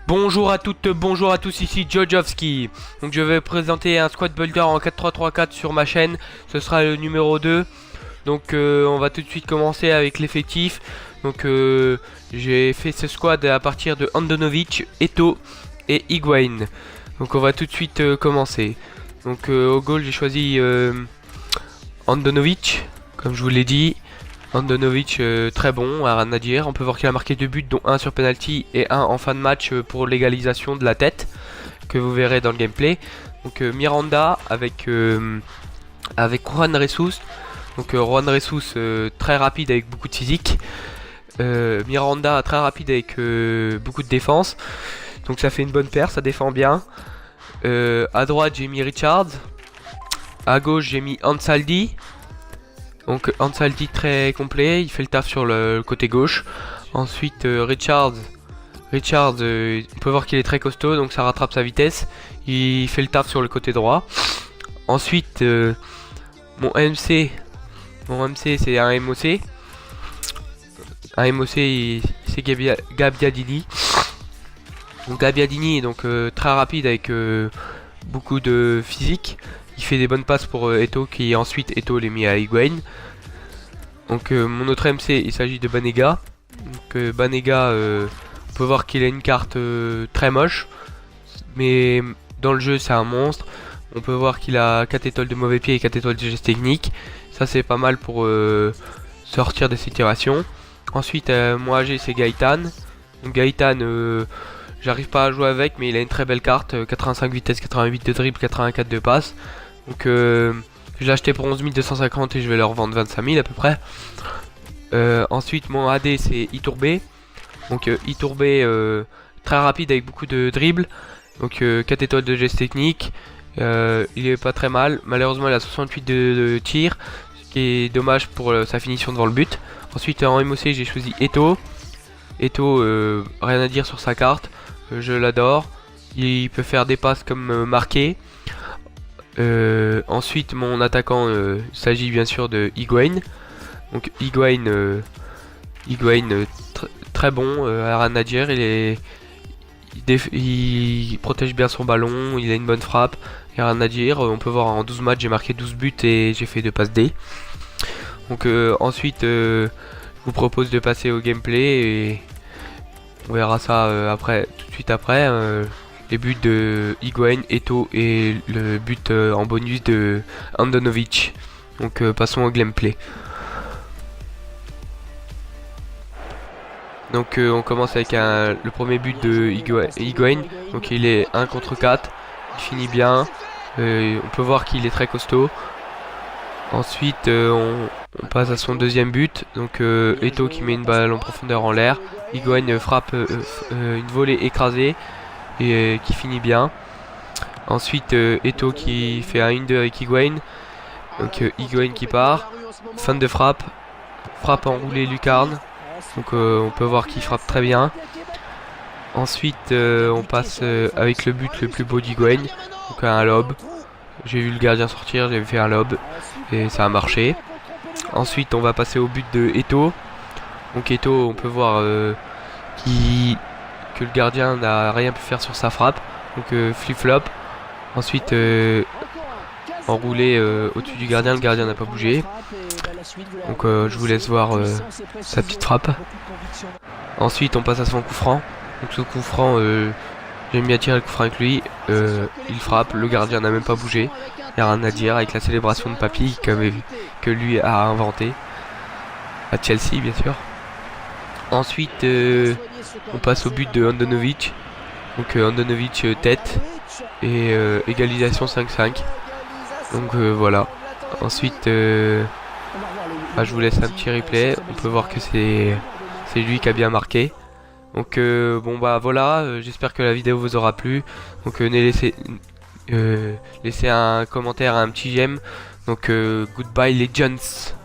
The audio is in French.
Bonjour à toutes, bonjour à tous, ici Jojovski. Donc je vais présenter un squad builder en 4-3-3-4 sur ma chaîne. Ce sera le numéro 2. Donc on va tout de suite commencer avec l'effectif. Donc j'ai fait ce squad à partir de Handanovic, Eto'o et Higuaín. Donc on va tout de suite commencer. Donc au goal j'ai choisi Handanovic, comme je vous l'ai dit. Handanovic très bon, à rien à dire. On peut voir qu'il a marqué 2 buts, dont un sur penalty et un en fin de match pour l'égalisation de la tête, que vous verrez dans le gameplay. Donc Miranda avec Juan Jesus. Donc Juan Jesus très rapide avec beaucoup de physique. Miranda très rapide avec beaucoup de défense. Donc ça fait une bonne paire, ça défend bien. À droite j'ai mis Richards. À gauche j'ai mis Ansaldi. Donc Ansaldi très complet, il fait le taf sur le côté gauche. Ensuite Richards, on peut voir qu'il est très costaud, donc ça rattrape sa vitesse. Il fait le taf sur le côté droit. Ensuite mon MC c'est un MOC. Un MOC c'est Gabbiadini. Donc Gabbiadini est donc très rapide avec beaucoup de physique. Il fait des bonnes passes pour Eto'o, qui ensuite Eto'o les mis à Higuaín. Donc mon autre MC, il s'agit de Banega. Donc Banega, on peut voir qu'il a une carte très moche, mais dans le jeu c'est un monstre. On peut voir qu'il a 4 étoiles de mauvais pied et 4 étoiles de geste technique. Ça c'est pas mal pour sortir des situations. Ensuite mon AG c'est Gaëtan. Donc Gaëtan, j'arrive pas à jouer avec, mais il a une très belle carte, 85 vitesse, 88 de dribble, 84 de passe. Donc je l'ai acheté pour 11 250 et je vais le revendre 25 000 à peu près. Ensuite mon AD c'est Iturbe. Donc Iturbe très rapide avec beaucoup de dribble. Donc 4 étoiles de geste technique. Il est pas très mal. Malheureusement il a 68 de tir, ce qui est dommage pour sa finition devant le but. Ensuite en MOC j'ai choisi Eto'o. Eto'o, rien à dire sur sa carte. Je l'adore. Il peut faire des passes comme marquer. Ensuite mon attaquant s'agit bien sûr de Higuaín. Donc Higuaín, très bon, à rien à dire. Il protège bien son ballon, il a une bonne frappe, il n'y a rien à dire. On peut voir en 12 matchs j'ai marqué 12 buts et j'ai fait 2 passes D. Donc ensuite je vous propose de passer au gameplay et on verra ça après, tout de suite après. Les buts de Higuaín, Eto'o et le but en bonus de Handanovic. Donc passons au gameplay. Donc on commence avec le premier but de Higuaín. Donc il est 1 contre 4. Il finit bien. On peut voir qu'il est très costaud. Ensuite on passe à son deuxième but. Donc Eto'o qui met une balle en profondeur en l'air. Higuaín frappe une volée écrasée et qui finit bien. Ensuite Eto'o qui fait un 1-2 avec Higuaín. Donc Higuaín qui part. Fin de frappe enroulée lucarne. Donc on peut voir qu'il frappe très bien. Ensuite on passe avec le but le plus beau d'Higuaín. Donc un lob. J'ai vu le gardien sortir, j'ai fait un lob et ça a marché. Ensuite on va passer au but de Eto'o. Donc Eto'o, on peut voir que le gardien n'a rien pu faire sur sa frappe. Donc flip-flop. Ensuite enroulé au-dessus du gardien, le gardien n'a pas bougé. Donc je vous laisse voir sa petite frappe. Ensuite on passe à son coup franc. Donc ce coup franc, j'aime bien tirer le coup franc avec lui. Il frappe, le gardien n'a même pas bougé. Il n'y a rien à dire avec la célébration de papy que lui a inventé. À Chelsea bien sûr. Ensuite on passe au but de Handanovic. Donc Handanovic tête et égalisation 5-5. Donc voilà. Ensuite je vous laisse un petit replay. On peut voir que c'est lui qui a bien marqué. Donc bon bah voilà, j'espère que la vidéo vous aura plu. Donc laissez un commentaire, un petit j'aime. Donc goodbye les Legends.